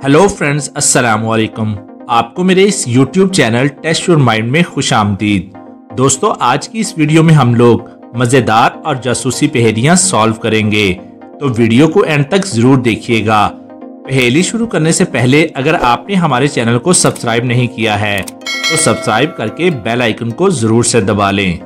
Hello friends, अस्सलाम वालेकुम। आपको मेरे इस YouTube channel test your mind में खुशामदीद। दोस्तों, आज की इस वीडियो में हम लोग मज़ेदार और जासूसी पहेलियां सॉल्व करेंगे, तो वीडियो को एंड तक ज़रूर देखिएगा। पहेली शुरू करने से पहले अगर आपने हमारे चैनल को सब्सक्राइब नहीं किया है तो सब्सक्राइब करके बेल आइकन को ज़रूर से दबा लें।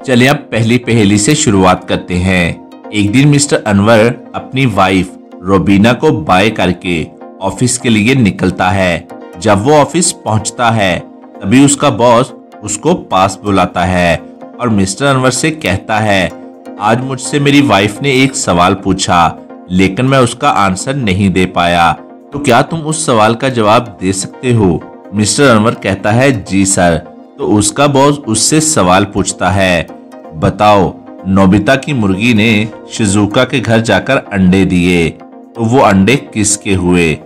चलिए अब पहली पहेली से शुरुआत करते हैं। एक दिन मिस्टर अनवर अपनी वाइफ रोबीना को बाय करके ऑफिस के लिए निकलता है। जब वो ऑफिस पहुंचता है तभी उसका बॉस उसको पास बुलाता है और मिस्टर अनवर से कहता है, आज मुझसे मेरी वाइफ ने एक सवाल पूछा लेकिन मैं उसका आंसर नहीं दे पाया, तो क्या तुम उस सवाल का जवाब दे सकते हो? मिस्टर अनवर कहता है, जी सर। तो उसका बॉस उससे सवाल पूछता है, बताओ नोबिता की मुर्गी ने शिजुका के घर जाकर अंडे दिए, तो वो अंडे किसके हुए?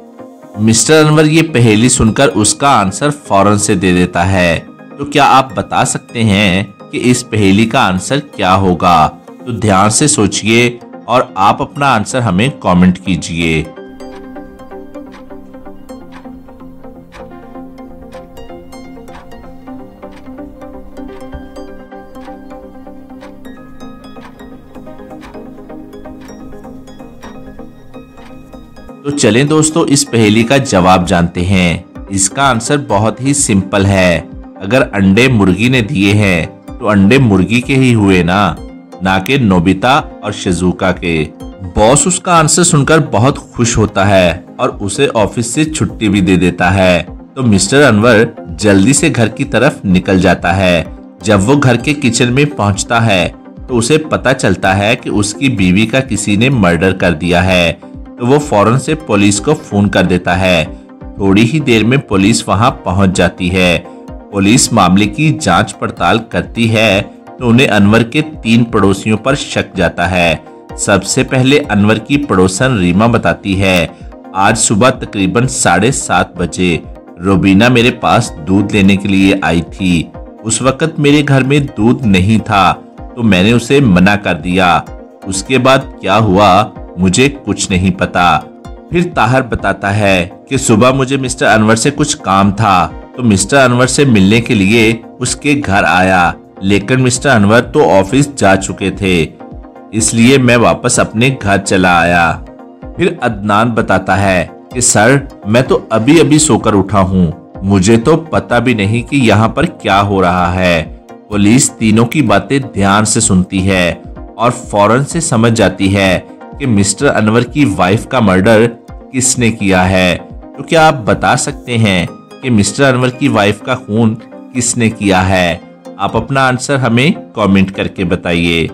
मिस्टर अनवर ये पहेली सुनकर उसका आंसर फौरन से दे देता है। तो क्या आप बता सकते हैं कि इस पहेली का आंसर क्या होगा? तो ध्यान से सोचिए और आप अपना आंसर हमें कमेंट कीजिए। तो चलें दोस्तों, इस पहेली का जवाब जानते हैं। इसका आंसर बहुत ही सिंपल है। अगर अंडे मुर्गी ने दिए हैं तो अंडे मुर्गी के ही हुए ना कि नोबिता और शिजुका के। बॉस उसका आंसर सुनकर बहुत खुश होता है और उसे ऑफिस से छुट्टी भी दे देता है। तो मिस्टर अनवर जल्दी से घर की तरफ निकल जाता है। जब वो घर के किचन में पहुंचता है तो उसे पता चलता है कि उसकी बीवी का किसी ने मर्डर कर दिया है। तो वो फौरन से पुलिस को फोन कर देता है। थोड़ी ही देर में पुलिस वहां पहुंच जाती है। पुलिस मामले की जांच पड़ताल करती है तो उन्हें अनवर के 3 पड़ोसियों पर शक जाता है। सबसे पहले अनवर की पड़ोसन रीमा बताती है, आज सुबह तकरीबन 7:30 बजे रोबीना मेरे पास दूध लेने के लिए आई थी। उस वक्त मेरे घर में दूध नहीं था तो मैंने उसे मना कर दिया। उसके बाद क्या हुआ मुझे कुछ नहीं पता। फिर ताहर बताता है कि सुबह मुझे मिस्टर अनवर से कुछ काम था तो मिस्टर अनवर से मिलने के लिए उसके घर आया, लेकिन मिस्टर अनवर तो ऑफिस जा चुके थे, इसलिए मैं वापस अपने घर चला आया। फिर अदनान बताता है कि सर मैं तो अभी अभी सोकर उठा हूँ, मुझे तो पता भी नहीं कि यहाँ पर क्या हो रहा है। पुलिस तीनों की बातें ध्यान से सुनती है और फौरन से समझ जाती है कि मिस्टर अनवर की वाइफ का मर्डर किसने किया है। तो क्या आप बता सकते हैं कि मिस्टर अनवर की वाइफ का खून किसने किया है? आप अपना आंसर हमें कमेंट करके बताइए।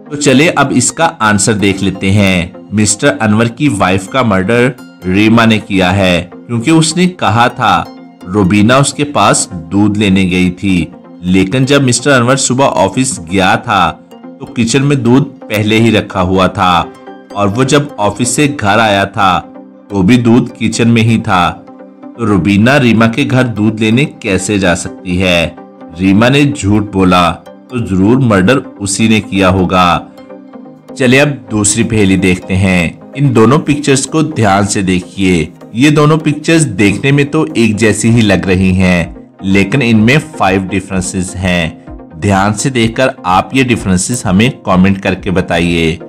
तो चलिए अब इसका आंसर देख लेते हैं। मिस्टर अनवर की वाइफ का मर्डर रीमा ने किया है, क्योंकि उसने कहा था रोबीना उसके पास दूध लेने गई थी, लेकिन जब मिस्टर अनवर सुबह ऑफिस गया था तो किचन में दूध पहले ही रखा हुआ था और वो जब ऑफिस से घर आया था तो भी दूध किचन में ही था। तो रोबीना रीमा के घर दूध लेने कैसे जा सकती है? रीमा ने झूठ बोला तो जरूर मर्डर उसी ने किया होगा। चलिए अब दूसरी पहेली देखते हैं। इन दोनों पिक्चर्स को ध्यान से देखिए। ये दोनों पिक्चर्स देखने में तो एक जैसी ही लग रही हैं, लेकिन इनमें 5 डिफरेंसेस हैं। ध्यान से देखकर आप ये डिफरेंसेस हमें कमेंट करके बताइए।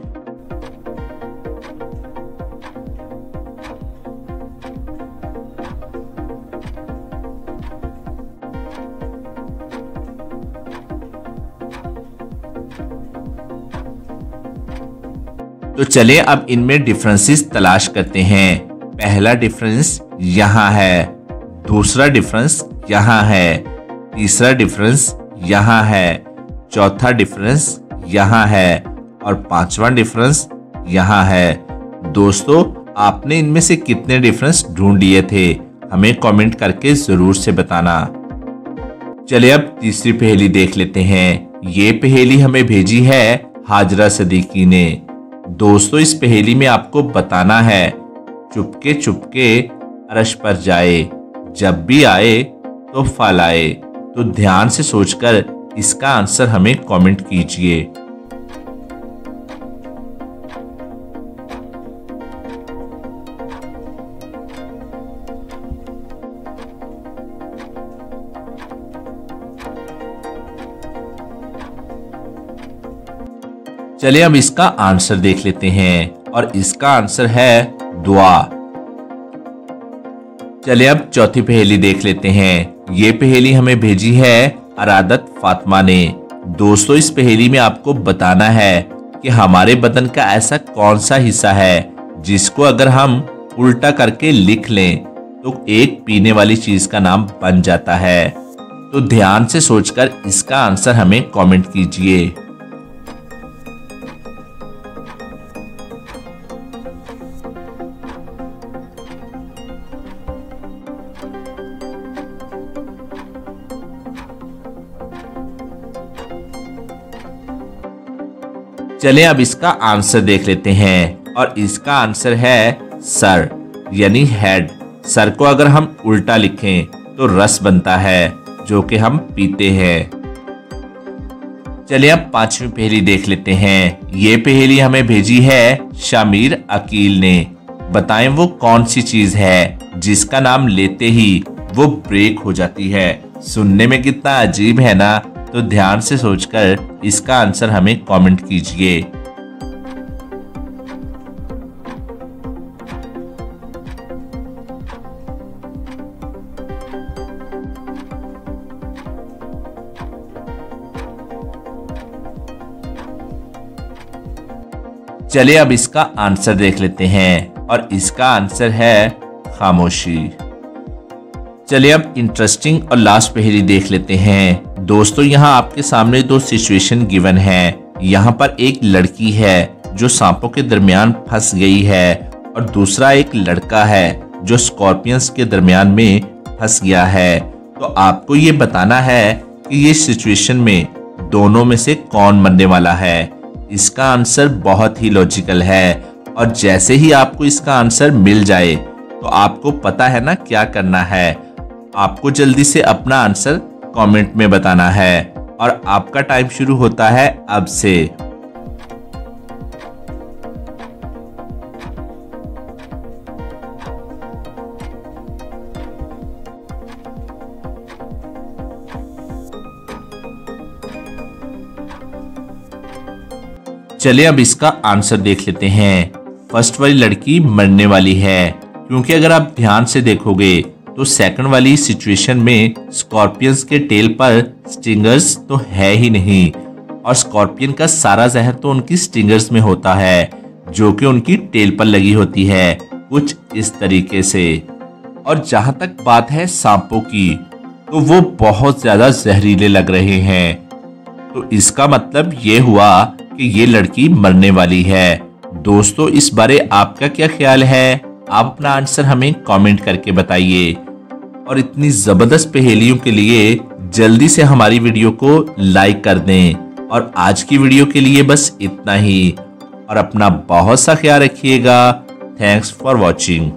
तो चलिए अब इनमें डिफरेंसेस तलाश करते हैं। पहला डिफरेंस यहाँ है, दूसरा डिफरेंस यहाँ है, तीसरा डिफरेंस यहाँ है, चौथा डिफरेंस यहाँ है और 5वां डिफरेंस यहाँ है। दोस्तों, आपने इनमें से कितने डिफरेंस ढूंढ लिए थे? हमें कमेंट करके जरूर से बताना। चलिए अब तीसरी पहेली देख लेते हैं। ये पहेली हमें भेजी है हाजरा सदीकी ने। दोस्तों, इस पहेली में आपको बताना है चुपके चुपके अरश पर जाए, जब भी आए तो फल आए। तो ध्यान से सोचकर इसका आंसर हमें कमेंट कीजिए। चलिए अब इसका आंसर देख लेते हैं और इसका आंसर है दुआ। चलिए अब चौथी पहेली देख लेते हैं। ये पहेली हमें भेजी है अरादत फातिमा ने। दोस्तों इस पहेली में आपको बताना है कि हमारे बदन का ऐसा कौन सा हिस्सा है जिसको अगर हम उल्टा करके लिख लें तो एक पीने वाली चीज का नाम बन जाता है। तो ध्यान से सोचकर इसका आंसर हमें कमेंट कीजिए। चलिए अब इसका आंसर देख लेते हैं और इसका आंसर है सर यानी हेड। सर को अगर हम उल्टा लिखें तो रस बनता है जो कि हम पीते हैं। चलिए अब पांचवी पहेली देख लेते हैं। ये पहेली हमें भेजी है शामिर अकील ने। बताएं वो कौन सी चीज है जिसका नाम लेते ही वो ब्रेक हो जाती है। सुनने में कितना अजीब है ना। तो ध्यान से सोचकर इसका आंसर हमें कमेंट कीजिए। चलिए अब इसका आंसर देख लेते हैं और इसका आंसर है खामोशी। चलिए अब इंटरेस्टिंग और लास्ट पहेली देख लेते हैं। दोस्तों यहाँ आपके सामने दो सिचुएशन गिवन है। यहाँ पर एक लड़की है जो सांपों के दरमियान फंस गई है और दूसरा एक लड़का है जो स्कॉर्पियंस के दरमियान में फंस गया है। तो आपको ये बताना है कि ये सिचुएशन में दोनों में से कौन मरने वाला है। इसका आंसर बहुत ही लॉजिकल है और जैसे ही आपको इसका आंसर मिल जाए तो आपको पता है ना क्या करना है। आपको जल्दी से अपना आंसर कमेंट में बताना है और आपका टाइम शुरू होता है अब से। चलिए अब इसका आंसर देख लेते हैं। फर्स्ट वाली लड़की मरने वाली है क्योंकि अगर आप ध्यान से देखोगे तो सेकंड वाली सिचुएशन में स्कॉर्पियंस के टेल पर स्टिंगर्स तो है ही नहीं और स्कॉर्पियन का सारा जहर तो उनकी स्टिंगर्स में होता है जो कि उनकी टेल पर लगी होती है कुछ इस तरीके से। और जहां तक बात है सांपों की तो वो बहुत ज्यादा जहरीले लग रहे हैं। तो इसका मतलब ये हुआ कि ये लड़की मरने वाली है। दोस्तों इस बारे आपका क्या ख्याल है? आप अपना आंसर हमें कमेंट करके बताइए और इतनी जबरदस्त पहेलियों के लिए जल्दी से हमारी वीडियो को लाइक कर दें। और आज की वीडियो के लिए बस इतना ही और अपना बहुत सा ख्याल रखिएगा। Thanks for watching.